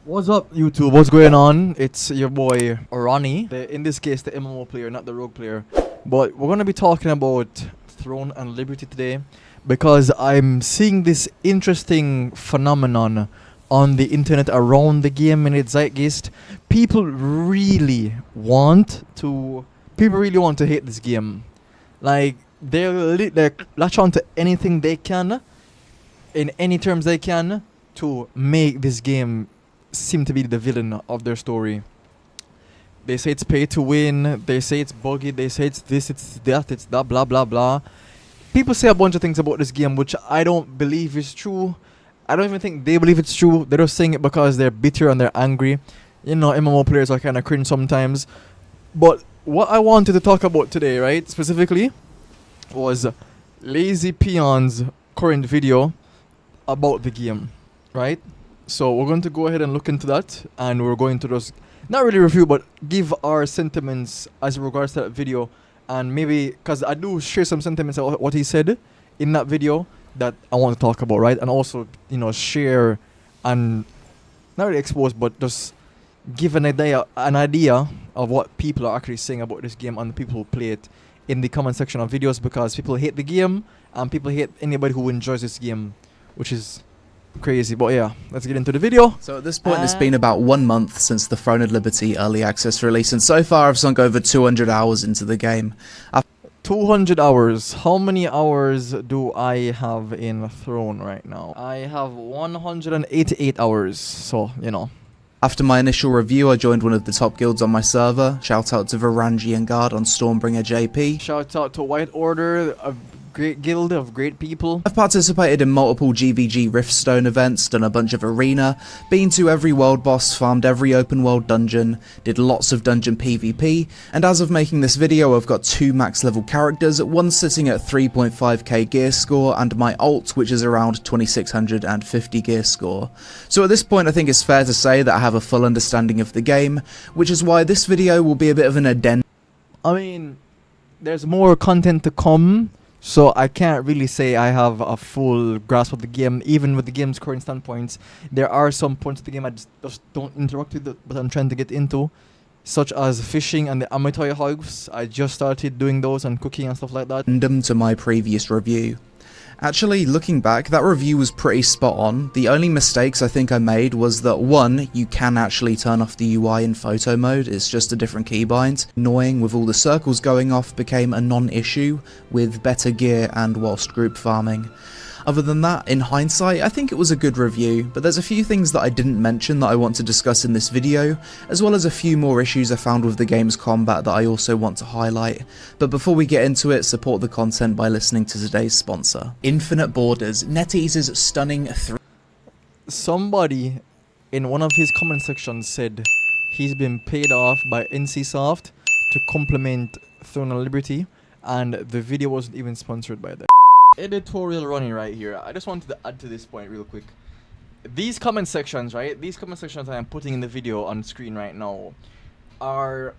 What's up, YouTube? What's going on? It's your boy Ronnie, in this case the MMO player, not the rogue player. But we're gonna be talking about Throne and Liberty today because I'm seeing this interesting phenomenon on the internet around the game and its zeitgeist. People really want to hate this game. Like they latch on to anything they can, in any terms they can, to make this game seem to be the villain of their story. They say it's pay to win, they say it's buggy, they say it's this, it's that, blah blah blah. People say a bunch of things about this game which I don't believe is true. I don't even think they believe it's true. They're just saying it because they're bitter and they're angry. You know, MMO players are kind of cringe sometimes. But what I wanted to talk about today, right, specifically, was Lazy Peon's current video about the game, right? So we're going to go ahead and look into that, and we're going to just not really review but give our sentiments as regards to that video, and maybe because I do share some sentiments about what he said in that video that I want to talk about, right? And also, you know, share and not really expose but just give an idea of what people are actually saying about this game and the people who play it in the comment section of videos, because people hate the game and people hate anybody who enjoys this game, which is crazy. But yeah, let's get into the video. So at this point it's been about 1 month since the Throne and Liberty early access release, and so far I've sunk over 200 hours into the game. 200 hours. How many hours do I have in Throne right now? I have 188 hours, so you know. After my initial review, I joined one of the top guilds on my server. Shout out to Varangian Guard on Stormbringer JP. Shout out to White Order, a great guild of great people. I've participated in multiple GVG Riftstone events, done a bunch of arena, been to every world boss, farmed every open world dungeon, did lots of dungeon PvP, and as of making this video I've got 2 max level characters, one sitting at 3.5k gear score and my ult which is around 2650 gear score. So at this point I think it's fair to say that I have a full understanding of the game, which is why this video will be a bit of an addendum. I mean, there's more content to come, so I can't really say I have a full grasp of the game. Even with the game's current standpoints, there are some points of the game I just don't interact with, but I'm trying to get into, such as fishing and the amateur hogs. I just started doing those and cooking and stuff like that. To my previous review. Actually, looking back, that review was pretty spot on. The only mistakes I think I made was that 1, you can actually turn off the UI in photo mode, it's just a different keybind. Annoying with all the circles going off became a non-issue with better gear and whilst group farming. Other than that, in hindsight, I think it was a good review, but there's a few things that I didn't mention that I want to discuss in this video, as well as a few more issues I found with the game's combat that I also want to highlight. But before we get into it, support the content by listening to today's sponsor. Infinite Borders, NetEase's stunning Somebody in one of his comment sections said he's been paid off by NCSoft to complement Throne and Liberty, and the video wasn't even sponsored by them. Editorial running right here. I just wanted to add to this point real quick. These comment sections, right? These comment sections I am putting in the video on screen right now are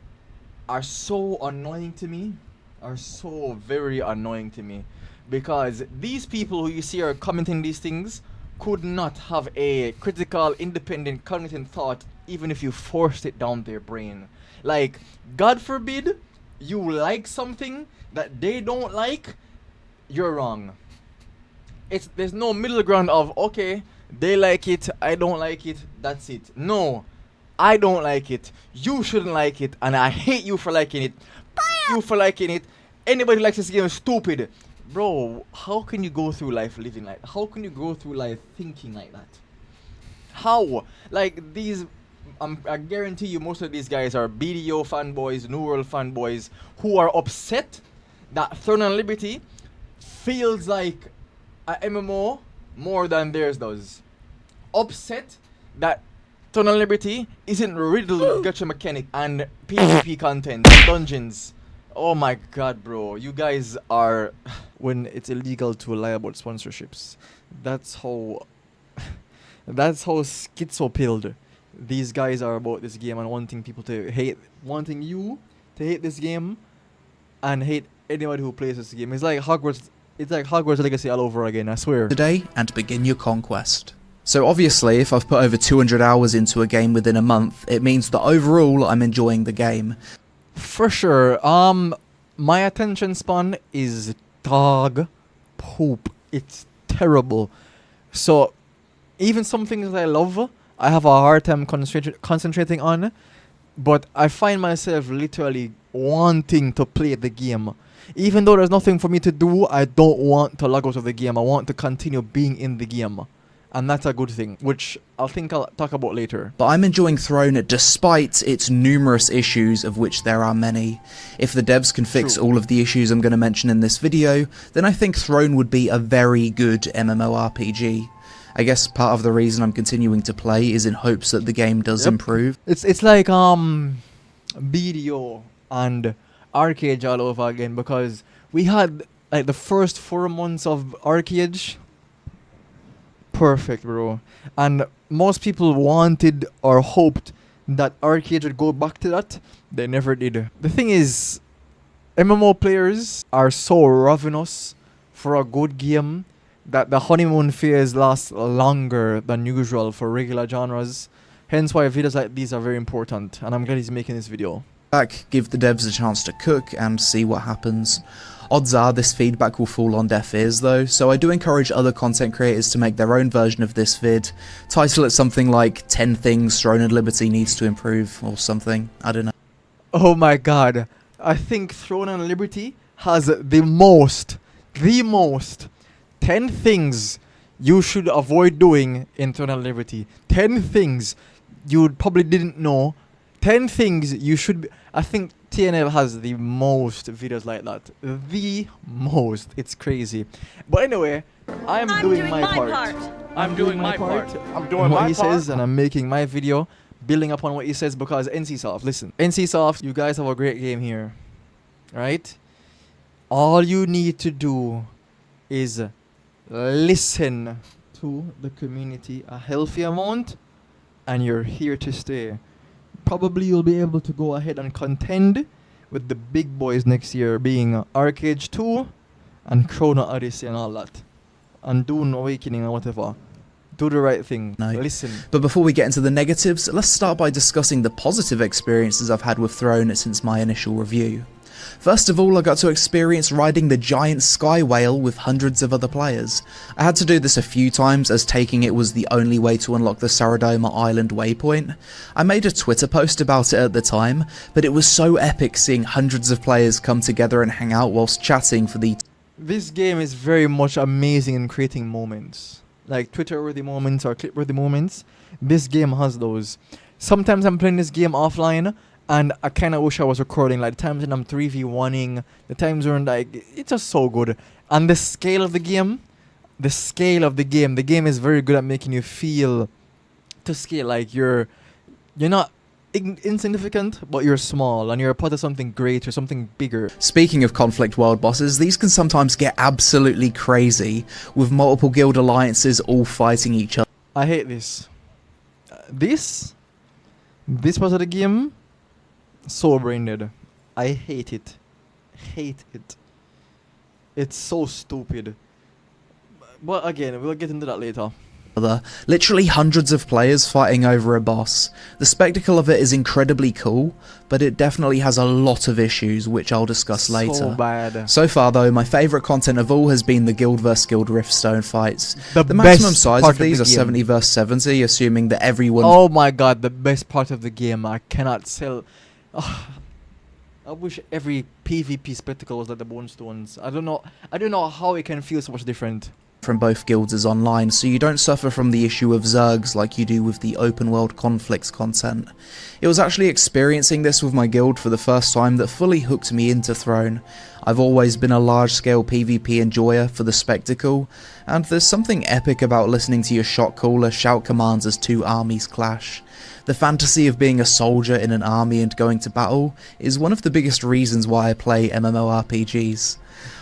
so annoying to me. Are so very annoying to me, because these people who you see are commenting these things could not have a critical, independent, cognitive thought even if you forced it down their brain. Like, God forbid you like something that they don't like, you're wrong. There's no middle ground of, okay, they like it, I don't like it, that's it. No, I don't like it, you shouldn't like it, and I hate you for liking it. You for liking it. Anybody who likes this game is stupid. Bro, how can you go through life living like that? How can you go through life thinking like that? How? Like, these, I guarantee you most of these guys are BDO fanboys, New World fanboys, who are upset that Throne and Liberty feels like a MMO more than theirs does. Upset that Throne and Liberty isn't riddled with gacha mechanic and PvP content, dungeons. Oh my god, bro. You guys are... When it's illegal to lie about sponsorships, that's how... that's how schizo-pilled these guys are about this game and wanting people to hate... Wanting you to hate this game and hate anybody who plays this game. It's like Hogwarts Legacy all over again, I swear. Today and begin your conquest. So obviously, if I've put over 200 hours into a game within a month, it means that overall I'm enjoying the game. For sure. My attention span is dog poop. It's terrible. So even some things I love, I have a hard time concentrating on. But I find myself literally wanting to play the game. Even though there's nothing for me to do, I don't want to log out of the game. I want to continue being in the game. And that's a good thing, which I'll talk about later. But I'm enjoying Throne despite its numerous issues, of which there are many. If the devs can fix all of the issues I'm going to mention in this video, then I think Throne would be a very good MMORPG. I guess part of the reason I'm continuing to play is in hopes that the game does improve. It's like BDO and Arcade all over again, because we had like the first 4 months of Arcade. Perfect, bro. And most people wanted or hoped that Arcade would go back to that. They never did. The thing is, MMO players are so ravenous for a good game that the honeymoon phase lasts longer than usual for regular genres. Hence why videos like these are very important, and I'm glad he's making this video. Give the devs a chance to cook and see what happens. Odds are this feedback will fall on deaf ears though, so I do encourage other content creators to make their own version of this vid. Title it something like 10 things Throne and Liberty needs to improve or something, I don't know. Oh my god, I think Throne and Liberty has the most 10 things you should avoid doing in Throne and Liberty. 10 things you probably didn't know. 10 things you should be. I think TNL has the most videos like that. The most. It's crazy. But anyway, I'm doing my part. I'm doing my part. I'm doing what he says, and I'm making my video building upon what he says, because NCSoft, listen. NCSoft, you guys have a great game here. Right? All you need to do is listen to the community a healthy amount, and you're here to stay. Probably you'll be able to go ahead and contend with the big boys next year, being Arcade 2 and Chrono Odyssey and all that. And Dune Awakening or whatever. Do the right thing. No. Listen. But before we get into the negatives, let's start by discussing the positive experiences I've had with Throne since my initial review. First of all, I got to experience riding the giant sky whale with hundreds of other players. I had to do this a few times, as taking it was the only way to unlock the Saradoma Island waypoint. I made a Twitter post about it at the time, but it was so epic seeing hundreds of players come together and hang out whilst chatting for the... This game is very much amazing in creating moments. Like Twitter-worthy moments or clip-worthy moments. This game has those. Sometimes I'm playing this game offline, and I kind of wish I was recording, like the times when I'm 3v1ing, the times when like, it's just so good. And the scale of the game the game is very good at making you feel to scale, like you're not insignificant, but you're small, and you're a part of something greater, something bigger. Speaking of conflict world bosses, these can sometimes get absolutely crazy, with multiple guild alliances all fighting each other. I hate this. This part of the game, so brain dead. I hate it. It's so stupid. But again, we'll get into that later. Literally hundreds of players fighting over a boss. The spectacle of it is incredibly cool, but it definitely has a lot of issues, which I'll discuss later. So bad. So far though, my favourite content of all has been the guild vs guild Riftstone fights. The maximum size of these are 70 vs 70, assuming that everyone... Oh my god, the best part of the game. I cannot sell... I wish every PvP spectacle was like the Bone Stones. I don't know how it can feel so much different from both guilds is online, so you don't suffer from the issue of zergs like you do with the open world conflicts content. It was actually experiencing this with my guild for the first time that fully hooked me into Throne. I've always been a large scale PvP enjoyer for the spectacle, and there's something epic about listening to your shot caller shout commands as two armies clash. The fantasy of being a soldier in an army and going to battle is one of the biggest reasons why I play MMORPGs.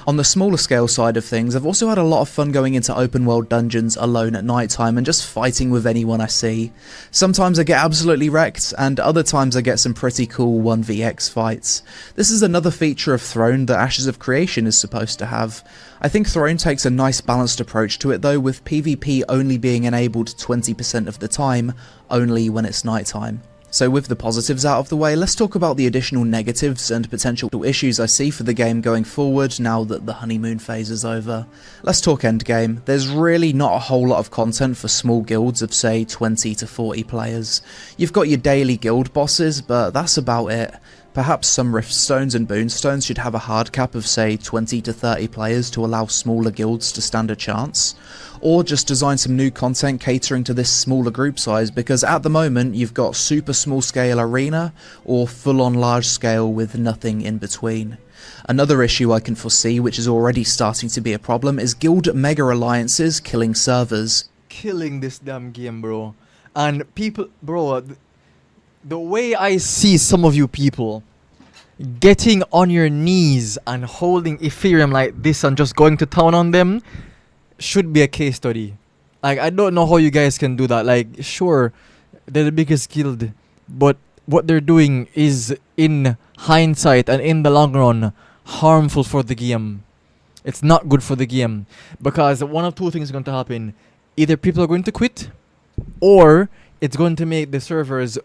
On the smaller scale side of things, I've also had a lot of fun going into open world dungeons alone at night time and just fighting with anyone I see. Sometimes I get absolutely wrecked, and other times I get some pretty cool 1vx fights. This is another feature of Throne that Ashes of Creation is supposed to have. I think Throne takes a nice balanced approach to it though, with PvP only being enabled 20% of the time, only when it's nighttime. So with the positives out of the way, let's talk about the additional negatives and potential issues I see for the game going forward now that the honeymoon phase is over. Let's talk endgame. There's really not a whole lot of content for small guilds of say 20 to 40 players. You've got your daily guild bosses, but that's about it. Perhaps some riftstones and boonstones should have a hard cap of say 20 to 30 players to allow smaller guilds to stand a chance. Or just design some new content catering to this smaller group size, because at the moment you've got super small scale arena or full on large scale with nothing in between. Another issue I can foresee, which is already starting to be a problem, is guild mega alliances killing servers. Killing this damn game, bro. And people, bro, the way I see some of you people getting on your knees and holding Ethereum like this and just going to town on them should be a case study. Like, I don't know how you guys can do that. Like, sure, they're the biggest guild, but what they're doing is, in hindsight and in the long run, harmful for the game. It's not good for the game, because one of two things is going to happen. Either people are going to quit, or it's going to make the servers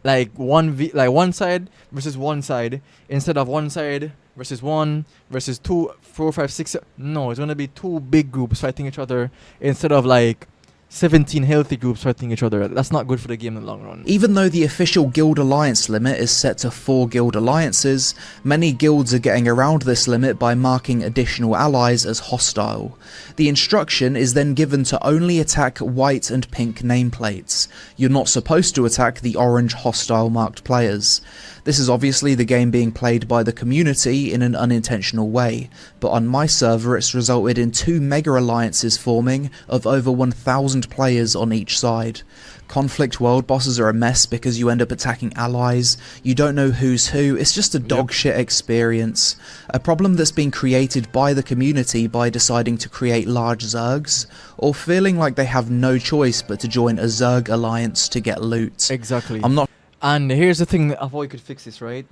like one side versus one side, instead of one side versus 1 versus 2, 4, 5, 6. No, it's gonna be two big groups fighting each other instead of like 17 healthy groups fighting each other. That's not good for the game in the long run. Even though the official guild alliance limit is set to 4 guild alliances, many guilds are getting around this limit by marking additional allies as hostile. The instruction is then given to only attack white and pink nameplates. You're not supposed to attack the orange hostile marked players. This is obviously the game being played by the community in an unintentional way, but on my server it's resulted in 2 mega alliances forming of over 1,000 players on each side. Conflict world bosses are a mess because you end up attacking allies, you don't know who's who, it's just a dog shit experience. A problem that's been created by the community by deciding to create large zergs, or feeling like they have no choice but to join a zerg alliance to get loot. Exactly. I'm not. And here's the thing of how you could fix this, right?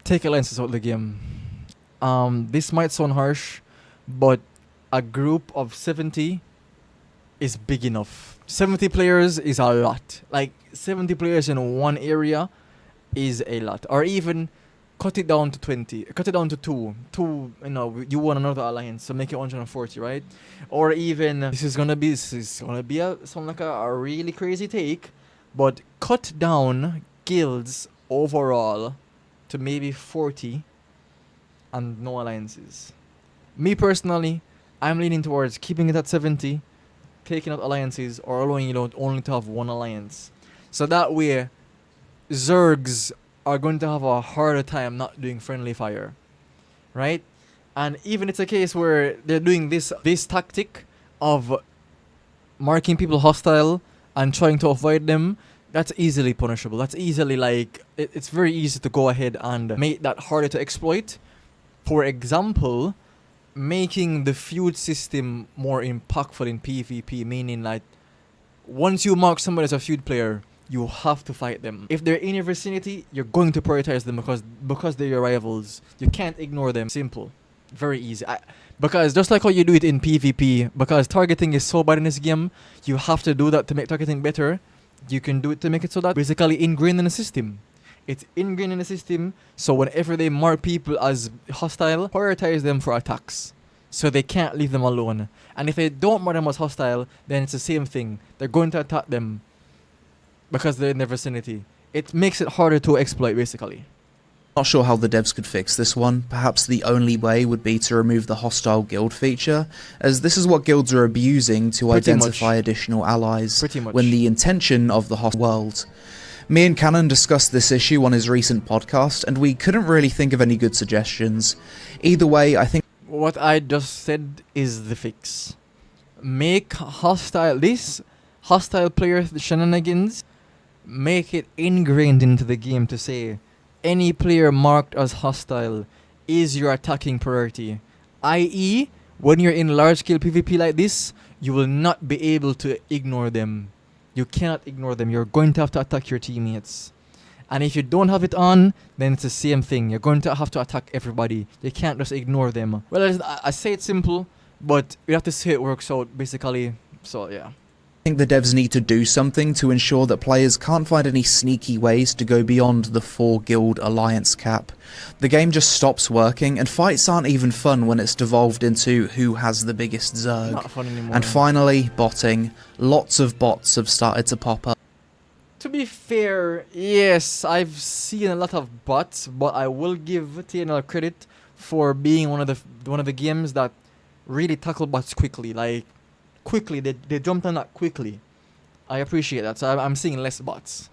Take alliances out of the game. This might sound harsh, but a group of 70 is big enough. 70 players is a lot. Like, 70 players in one area is a lot. Or even cut it down to 20. Cut it down to 2. You want another alliance, so make it 140, right? Or even, this is gonna be sound like a really crazy take, but cut down guilds overall to maybe 40 and no alliances. Me personally, I'm leaning towards keeping it at 70, taking out alliances, or allowing you only to have one alliance. So that way, Zergs are going to have a harder time not doing friendly fire, right? And even it's a case where they're doing this tactic of marking people hostile and trying to avoid them, that's easily punishable. That's easily it's very easy to go ahead and make that harder to exploit. For example, making the feud system more impactful in PvP, meaning like once you mark somebody as a feud player, you have to fight them. If they're in your vicinity, you're going to prioritize them because they're your rivals. You can't ignore them. Simple. Very easy. Because just like how you do it in PvP, because targeting is so bad in this game, you have to do that to make targeting better. You can do it to make it so that basically ingrained in the system. It's ingrained in the system, so whenever they mark people as hostile, prioritize them for attacks, so they can't leave them alone. And if they don't mark them as hostile, then it's the same thing. They're going to attack them because they're in their vicinity. It makes it harder to exploit, basically. Not sure how the devs could fix this one. Perhaps the only way would be to remove the hostile guild feature, as this is what guilds are abusing to identify additional allies when the intention of the hostile world. Me and Cannon discussed this issue on his recent podcast, and we couldn't really think of any good suggestions. Either way, I think what I just said is the fix. Make hostile player shenanigans, make it ingrained into the game to say, any player marked as hostile is your attacking priority. I.e., when you're in large-scale PvP like this, you will not be able to ignore them. You cannot ignore them. You're going to have to attack your teammates. And if you don't have it on, then it's the same thing. You're going to have to attack everybody. You can't just ignore them. Well, I say it's simple, but you have to see how it works out, basically. So, yeah. I think the devs need to do something to ensure that players can't find any sneaky ways to go beyond the 4-guild alliance cap. The game just stops working, and fights aren't even fun when it's devolved into who has the biggest zerg. Not fun anymore. And finally, botting. Lots of bots have started to pop up. To be fair, yes, I've seen a lot of bots, but I will give TNL credit for being one of the games that really tackle bots quickly. Like, quickly, they jumped on that quickly. I appreciate that. So I'm seeing less bots.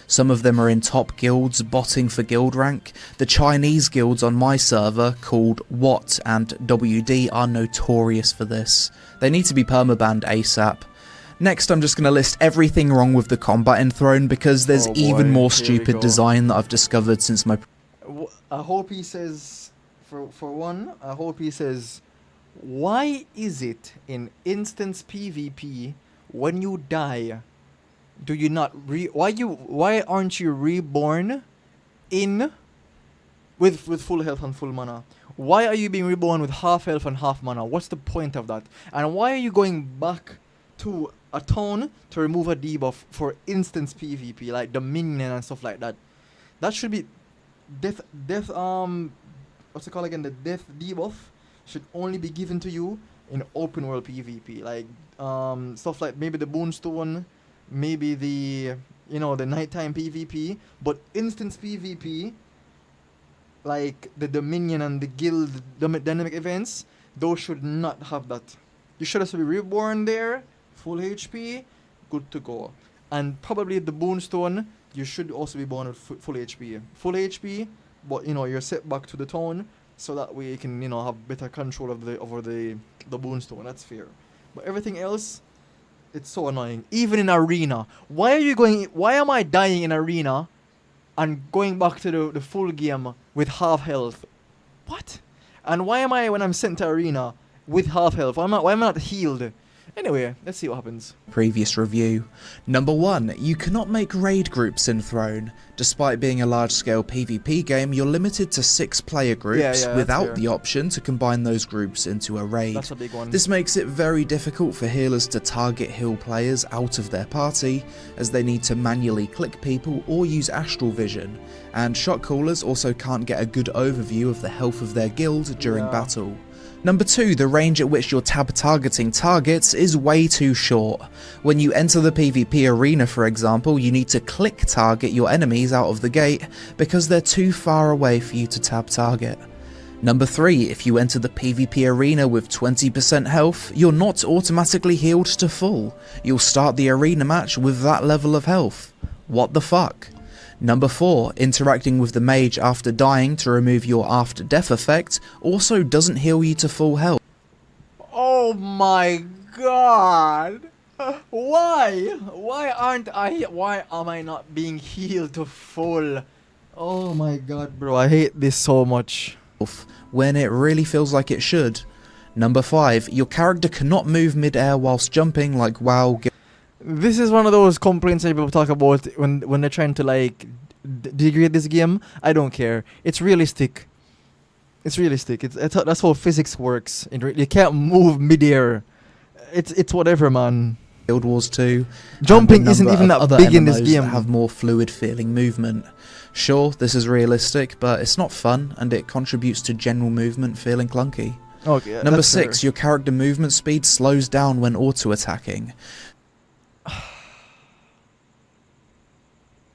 Some of them are in top guilds, botting for guild rank. The Chinese guilds on my server, called Watt and WD, are notorious for this. They need to be permabanned ASAP. Next, I'm just going to list everything wrong with the combat in Throne, because there's even more stupid design that I've discovered since my... I hope he says, for one, I hope he says, why is it in instance PvP, when you die, do you not why aren't you reborn in with full health and full mana? Why are you being reborn with half health and half mana? What's the point of that? And why are you going back to a town to remove a debuff for instance PvP, like Dominion and stuff like that? That should be death what's it called again? The death debuff should only be given to you in open world PvP, like stuff like maybe the Boonstone, maybe the the nighttime PvP, but instance PvP, like the Dominion and the Guild dynamic events, those should not have that. You should also be reborn there, full HP, good to go. And probably the Boonstone, you should also be born with full HP. Full HP, but you're set back to the town, so that way you can have better control of over the Boonstone. That's fair. But everything else, it's so annoying. Even in arena, why am I dying in arena and going back to the full game with half health? What? And why am I, when I'm sent to arena, with half health? Why am I not healed? Anyway, let's see what happens. Previous review. Number 1. You cannot make raid groups in Throne. Despite being a large-scale PvP game, you're limited to 6 player groups without the option to combine those groups into a raid. That's a big one. This makes it very difficult for healers to target heal players out of their party, as they need to manually click people or use astral vision, and shot callers also can't get a good overview of the health of their guild during battle. Number 2, the range at which you're targeting targets is way too short. When you enter the PvP arena, for example, you need to click target your enemies out of the gate because they're too far away for you to target. Number 3, if you enter the PvP arena with 20% health, you're not automatically healed to full. You'll start the arena match with that level of health. What the fuck? Number 4, interacting with the mage after dying to remove your after death effect also doesn't heal you to full health. Oh my god! Why? Why am I not being healed to full? Oh my god, bro, I hate this so much. When it really feels like it should. Number 5, your character cannot move mid-air whilst jumping like WoW. This is one of those complaints that people talk about when they're trying to degrade this game. I don't care. It's realistic. It's realistic. That's how physics works. You can't move midair. It's whatever, man. Guild Wars 2. Jumping isn't even that big in this game. That have more fluid feeling movement. Sure, this is realistic, but it's not fun, and it contributes to general movement feeling clunky. Okay. Number 6, your character movement speed slows down when auto-attacking.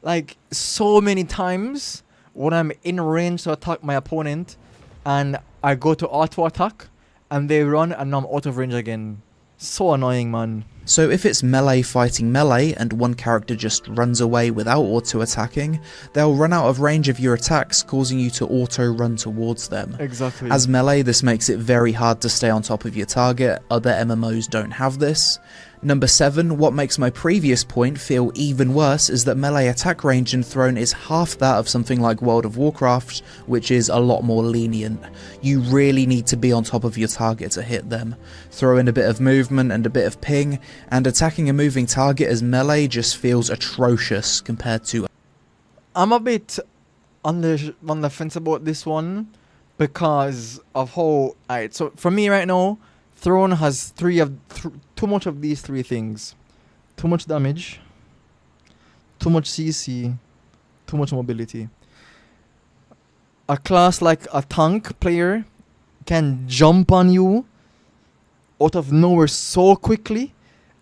Like, so many times when I'm in range to attack my opponent and I go to auto attack and they run and now I'm out of range again. So annoying, man. So if it's melee fighting melee and one character just runs away without auto attacking, they'll run out of range of your attacks, causing you to auto run towards them. Exactly. As melee, this makes it very hard to stay on top of your target. Other MMOs don't have this. Number 7, what makes my previous point feel even worse is that melee attack range in Throne is half that of something like World of Warcraft, which is a lot more lenient. You really need to be on top of your target to hit them. Throw in a bit of movement and a bit of ping, and attacking a moving target as melee just feels atrocious compared to... I'm a bit on the fence about this one because of how... Alright, so for me right now, Throne has too much of these three things. Too much damage, too much CC, too much mobility. A class like a tank player can jump on you out of nowhere so quickly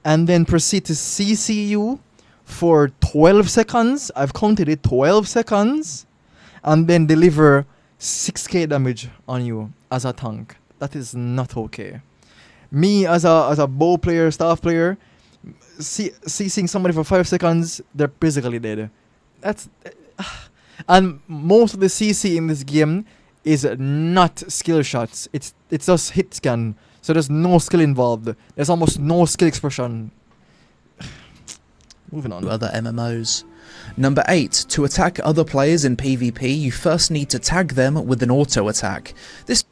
and then proceed to CC you for 12 seconds. I've counted it, 12 seconds, and then deliver 6k damage on you as a tank. That is not okay. Me as a bow player, staff player, seeing somebody for 5 seconds, they're basically dead. And most of the CC in this game is not skill shots. It's just hit scan. So there's no skill involved. There's almost no skill expression. Moving on. Other MMOs. Number 8, to attack other players in PvP, you first need to tag them with an auto attack. This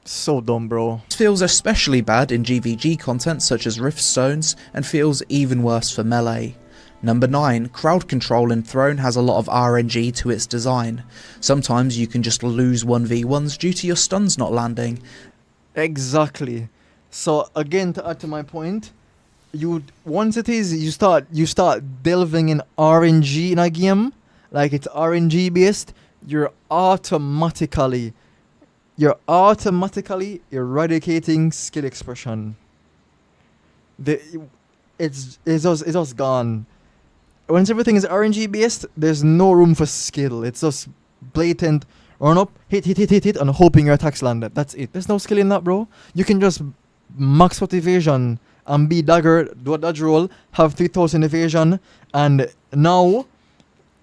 so dumb, bro. feels especially bad in GVG content such as Rift Stones, and feels even worse for melee. Number 9, crowd control in Throne has a lot of RNG to its design. Sometimes you can just lose 1v1s due to your stuns not landing. Exactly. So again, to add to my point, once you start delving in RNG in a game, like it's RNG based, you're automatically eradicating skill expression. It's just gone. Once everything is RNG based, there's no room for skill. It's just blatant run up, hit, and hoping your attacks land. That's it. There's no skill in that, bro. You can just max out evasion and be dagger, do a dodge roll, have 3000 evasion, and now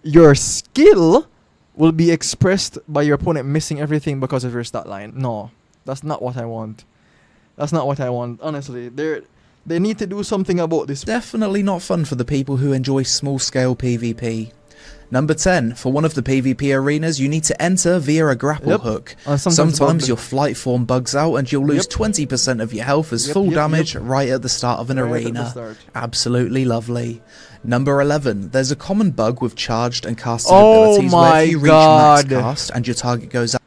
your skill will be expressed by your opponent missing everything because of your stat line. No, that's not what I want. That's not what I want. Honestly, they need to do something about this. Definitely not fun for the people who enjoy small-scale PvP. Number 10, for one of the PvP arenas, you need to enter via a grapple hook. Sometimes your flight form bugs out and you'll lose 20% of your health as full damage right at the start of an arena. Absolutely lovely. Number 11, there's a common bug with charged and casted abilities where if you reach max cast and your target goes out.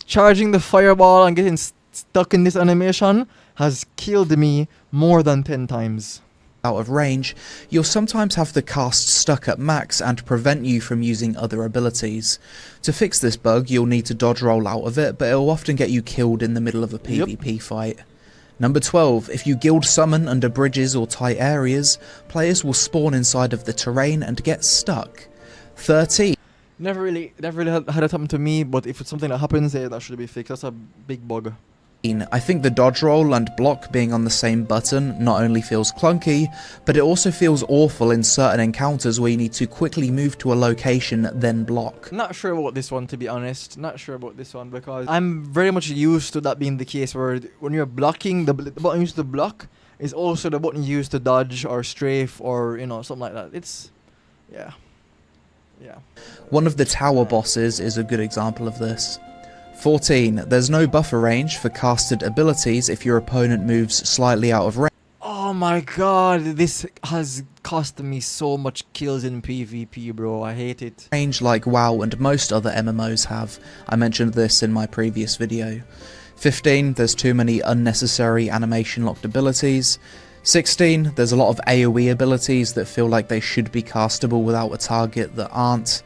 Charging the fireball and getting stuck in this animation has killed me more than 10 times. Out of range, you'll sometimes have the cast stuck at max and prevent you from using other abilities. To fix this bug, you'll need to dodge roll out of it, but it'll often get you killed in the middle of a PvP fight. Number 12, if you guild summon under bridges or tight areas, players will spawn inside of the terrain and get stuck. 13. Never really had it happen to me, but if it's something that happens, that should be fixed. That's a big bug. I think the dodge roll and block being on the same button not only feels clunky, but it also feels awful in certain encounters where you need to quickly move to a location, then block. Not sure about this one, to be honest. Not sure about this one because I'm very much used to that being the case where when you're blocking, the button used to block is also the button used to dodge or strafe or, something like that. It's... yeah. One of the tower bosses is a good example of this. 14. There's no buffer range for casted abilities if your opponent moves slightly out of range. Oh my god, this has cost me so much kills in PvP, bro. I hate it. Range like WoW and most other MMOs have. I mentioned this in my previous video. 15. There's too many unnecessary animation locked abilities. 16. There's a lot of AoE abilities that feel like they should be castable without a target that aren't.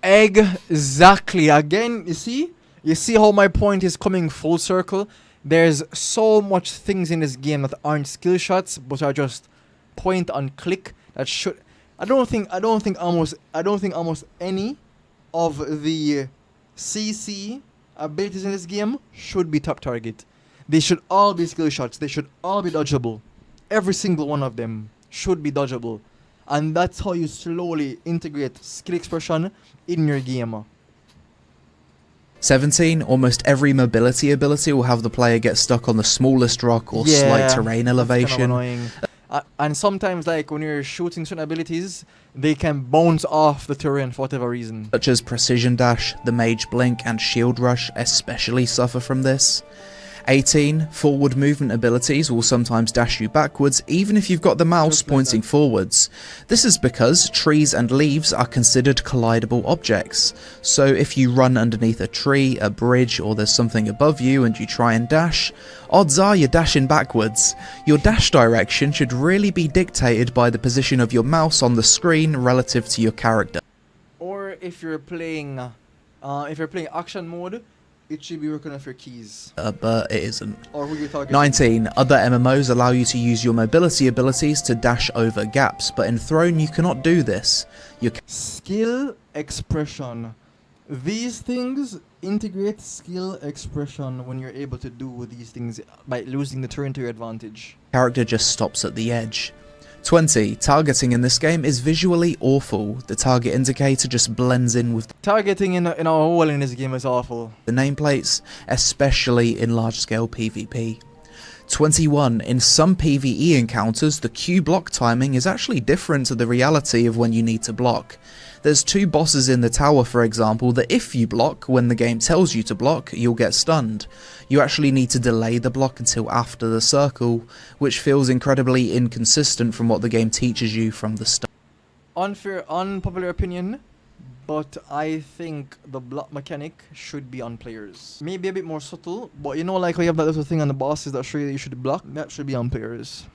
Exactly. Again, you see how my point is coming full circle. There's so much things in this game that aren't skill shots but are just point and click that should... I don't think almost any of the CC abilities in this game should be top target. They should all be skill shots. They should all be dodgeable. Every single one of them should be dodgeable. And that's how you slowly integrate skill expression in your game. 17. Almost every mobility ability will have the player get stuck on the smallest rock or slight terrain elevation. That's kind of annoying. And sometimes, like, when you're shooting certain abilities, they can bounce off the terrain for whatever reason. Such as Precision Dash, the Mage Blink, and Shield Rush especially suffer from this. 18. Forward movement abilities will sometimes dash you backwards even if you've got the mouse pointing forwards. This is because trees and leaves are considered collidable objects. So if you run underneath a tree, a bridge, or there's something above you and you try and dash, odds are you're dashing backwards. Your dash direction should really be dictated by the position of your mouse on the screen relative to your character. Or if you're playing action mode, it should be working off your keys. But it isn't. Or who you're talking 19. Other MMOs allow you to use your mobility abilities to dash over gaps, but in Throne you cannot do this. Skill expression. These things integrate skill expression when you're able to do these things by losing the turn to your advantage. Character just stops at the edge. 20. Targeting in this game is visually awful. The target indicator just blends in with Targeting in a whole in this game is awful. the nameplates, especially in large-scale PvP. 21. In some PvE encounters, the Q block timing is actually different to the reality of when you need to block. There's 2 bosses in the tower, for example, that if you block when the game tells you to block, you'll get stunned. You actually need to delay the block until after the circle, which feels incredibly inconsistent from what the game teaches you from the start. Unpopular opinion, but I think the block mechanic should be on players. Maybe a bit more subtle, but you know, like how you have that little thing on the bosses that show you that you should block, that should be on players.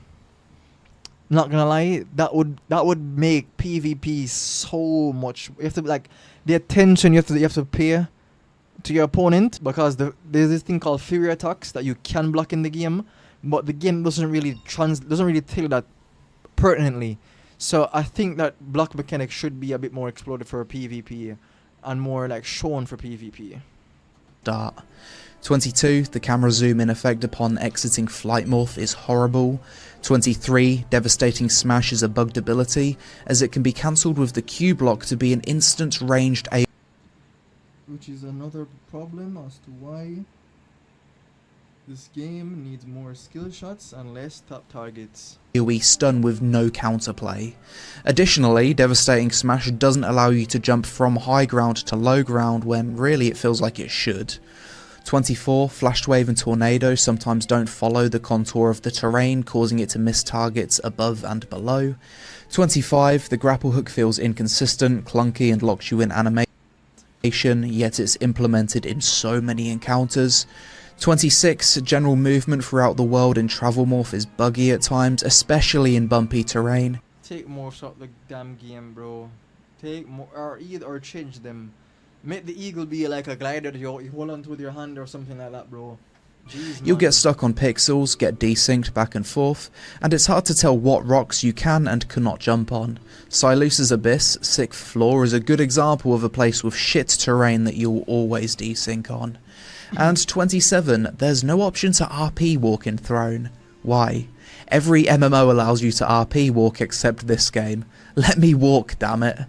Not gonna lie, that would make PvP so much. You have to, like, the attention you have to pay to your opponent, because there's this thing called fury attacks that you can block in the game, but the game doesn't really tell you that pertinently. So I think that block mechanic should be a bit more explored for PvP and more like shown for PvP. 22. The camera zoom in effect upon exiting Flight Morph is horrible. 23. Devastating Smash is a bugged ability, as it can be cancelled with the Q block to be an instant ranged A. Which is another problem as to why this game needs more skill shots and less top targets. AoE stun with no counterplay. Additionally, Devastating Smash doesn't allow you to jump from high ground to low ground when really it feels like it should. 24. Flash Wave and Tornado sometimes don't follow the contour of the terrain, causing it to miss targets above and below. 25. The grapple hook feels inconsistent, clunky, and locks you in animation, yet it's implemented in so many encounters. 26. General movement throughout the world in Travel Morph is buggy at times, especially in bumpy terrain. Take morphs out the damn game, bro. Take more, or change them. Make the eagle be like a glider that you hold onto with your hand or something like that, bro. Jeez, You'll man. get stuck on pixels, get desynced back and forth, and it's hard to tell what rocks you can and cannot jump on. Silus's Abyss, 6th floor, is a good example of a place with shit terrain that you'll always desync on. And 27, there's no option to RP walk in Throne. Why? Every MMO allows you to RP walk except this game. Let me walk, damn it.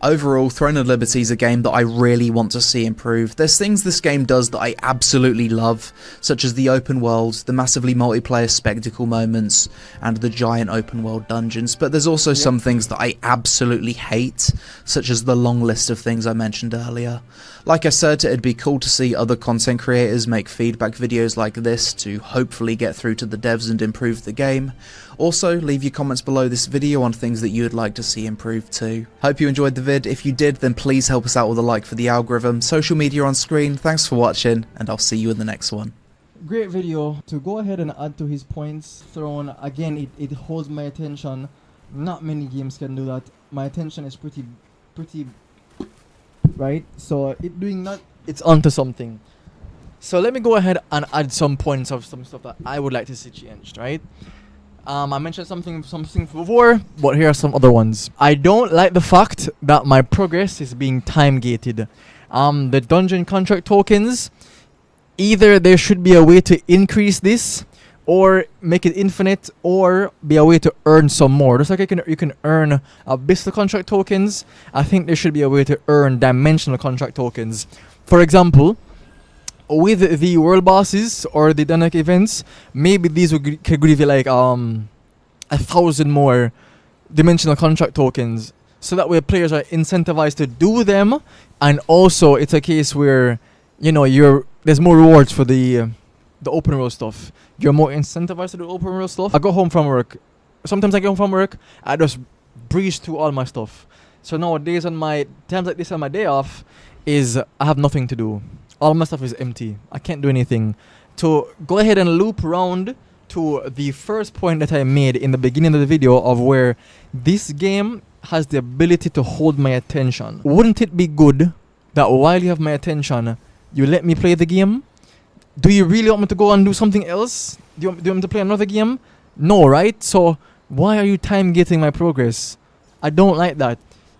Overall, Throne of Liberty is a game that I really want to see improve. There's things this game does that I absolutely love, such as the open world, the massively multiplayer spectacle moments, and the giant open world dungeons, but there's also some things that I absolutely hate, such as the long list of things I mentioned earlier. Like I said, it'd be cool to see other content creators make feedback videos like this to hopefully get through to the devs and improve the game. Also, leave your comments below this video on things that you would like to see improved too. Hope you enjoyed the vid. If you did, then please help us out with a like for the algorithm. Social media on screen. Thanks for watching, and I'll see you in the next one. Great video. To go ahead and add to his points, Throne, again, it holds my attention. Not many games can do that. My attention is pretty right, so it doing that, it's onto something. So let me go ahead and add some points of some stuff that I would like to see changed, right? I mentioned something before, but here are some other ones. I don't like the fact that my progress is being time gated. The dungeon contract tokens, either there should be a way to increase this, or make it infinite, or be a way to earn some more. Just like you can earn abyssal contract tokens, I think there should be a way to earn dimensional contract tokens. For example, with the world bosses or the dynamic events, maybe these could give you like 1,000 more dimensional contract tokens, so that way players are incentivized to do them, and also it's a case where there's more rewards for the open world stuff. You're more incentivized to do open world stuff. I go home from work. Sometimes I get home from work, I just breeze through all my stuff. So nowadays on my times like this on my day off, is I have nothing to do. All my stuff is empty. I can't do anything. To go ahead and loop around to the first point that I made in the beginning of the video, of where this game has the ability to hold my attention. Wouldn't it be good that while you have my attention, you let me play the game? Do you really want me to go and do something else? Do you want me to play another game? No, right? So why are you time gating my progress? I don't like that.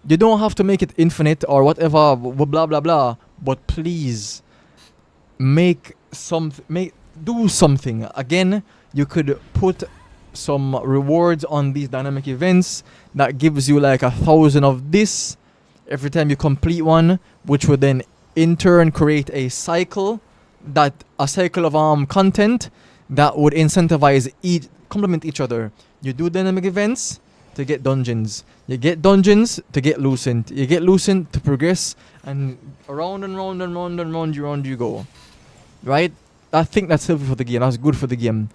You don't have to make it infinite or whatever, blah blah blah. But please, do something. Again, you could put some rewards on these dynamic events that gives you like 1,000 of this every time you complete one, which would then in turn create a cycle of content that would incentivize complement each other. You do dynamic events to get dungeons. You get dungeons to get Lucent. You get Lucent to progress, and around and round and round and round you go. Right? I think that's healthy for the game. That's good for the game.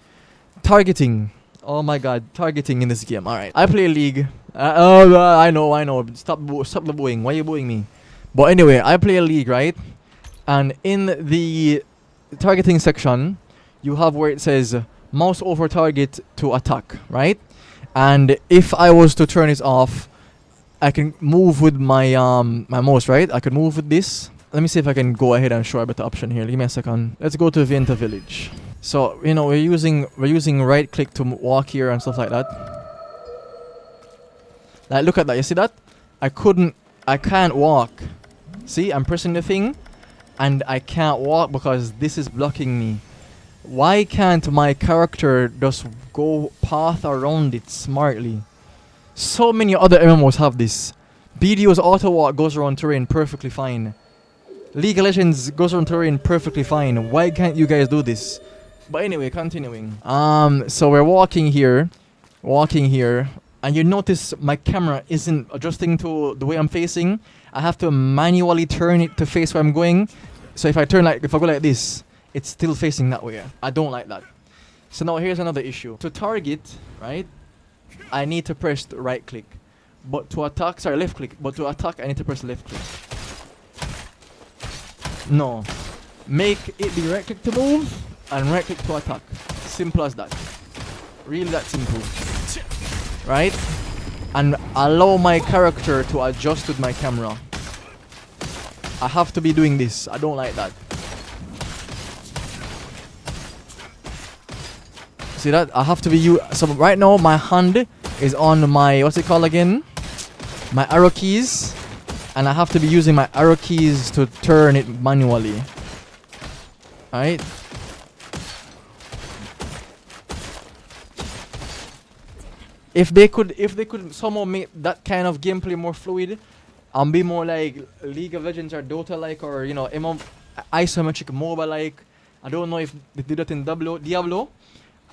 Targeting. Oh my god, targeting in this game. Alright. I play League. I know. Stop the booing. Why are you booing me? But anyway, I play a League, right? And in the targeting section, you have where it says mouse over target to attack, right? And if I was to turn it off, I can move with my my mouse, right? I can move with this. Let me see if I can go ahead and show a better option here. Give me a second. Let's go to Venta Village. So we're using right click to walk here and stuff like that. Like, look at that. You see that? I can't walk. See, I'm pressing the thing and I can't walk because this is blocking me. Why can't my character just go path around it smartly? So many other MMOs have this. BDO's auto walk goes around terrain perfectly fine. League of Legends goes around terrain perfectly fine. Why can't you guys do this? But anyway, continuing. So we're walking here, and you notice my camera isn't adjusting to the way I'm facing. I have to manually turn it to face where I'm going. So if I go like this, it's still facing that way. I don't like that. So now here's another issue. To target, right, I need to press right click. But to attack, left click. But to attack, I need to press left click. No. Make it be right click to move and right click to attack. Simple as that. Really that simple. Right? And allow my character to adjust with my camera. I have to be doing this. I don't like that. See that? I have to be so right now my hand is on my, what's it called again? My arrow keys. And I have to be using my arrow keys to turn it manually. Alright? If they could somehow make that kind of gameplay more fluid and be more like League of Legends or Dota like, or isometric MOBA like. I don't know if they did that in Diablo.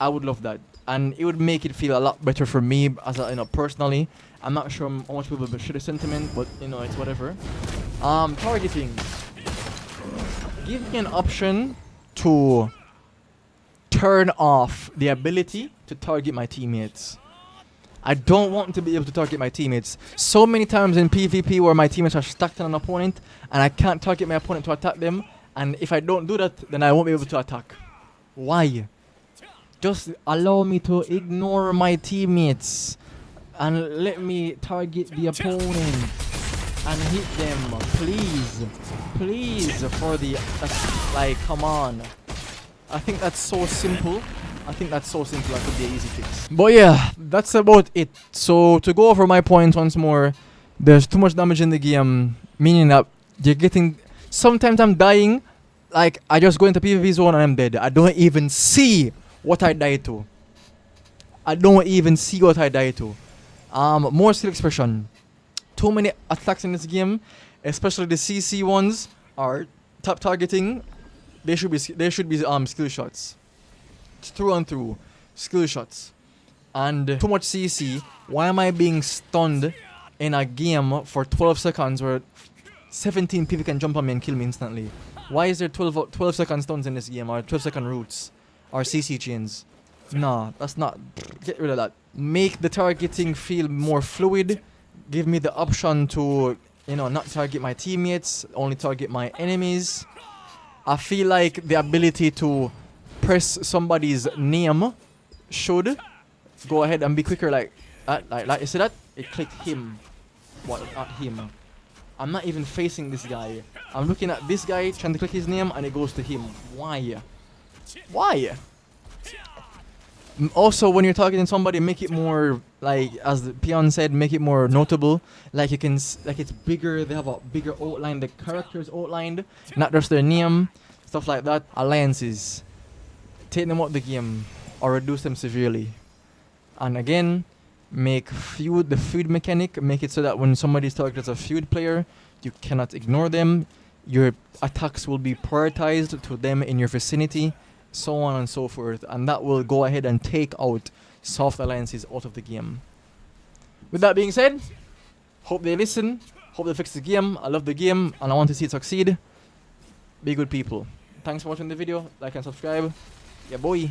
I would love that, and it would make it feel a lot better for me as personally. I'm not sure how much people will share the sentiment, but it's whatever. Targeting. Give me an option to turn off the ability to target my teammates. I don't want to be able to target my teammates. So many times in PvP where my teammates are stacked on an opponent and I can't target my opponent to attack them, and if I don't do that, then I won't be able to attack. Why? Just allow me to ignore my teammates and let me target the opponent and hit them, please. Please, for the, come on. I think that's so simple. That could be an easy fix. But yeah, that's about it. So to go over my points once more, there's too much damage in the game, meaning that you're getting, sometimes I'm dying, like I just go into PvP zone and I'm dead. I don't even see what I died to. More skill expression. Too many attacks in this game, especially the CC ones are top targeting. there should be skill shots. Through and through. Skill shots. And too much CC. Why am I being stunned in a game for 12 seconds where 17 people can jump on me and kill me instantly? Why is there 12 second stuns in this game, or 12-second roots, or CC chains? Nah, that's not. Get rid of that. Make the targeting feel more fluid. Give me the option to, not target my teammates, only target my enemies. I feel like the ability to press somebody's name should go ahead and be quicker. Like you see that? It clicked him. What? Not him. I'm not even facing this guy. I'm looking at this guy, trying to click his name, and it goes to him. Why? Why? Also, when you're targeting somebody, make it more, like, as the Peon said, make it more notable. Like you can, like it's bigger. They have a bigger outline. The characters outlined, not just their name, stuff like that. Alliances, take them out the game or reduce them severely. And again, make the feud mechanic. Make it so that when somebody's targeted as a feud player, you cannot ignore them. Your attacks will be prioritized to them in your vicinity, so on and so forth, and that will go ahead and take out soft alliances out of the game. With that being said, hope they listen, hope they fix the game. I love the game and I want to see it succeed. Be good people. Thanks for watching the video. Like and subscribe. Yeah, boy.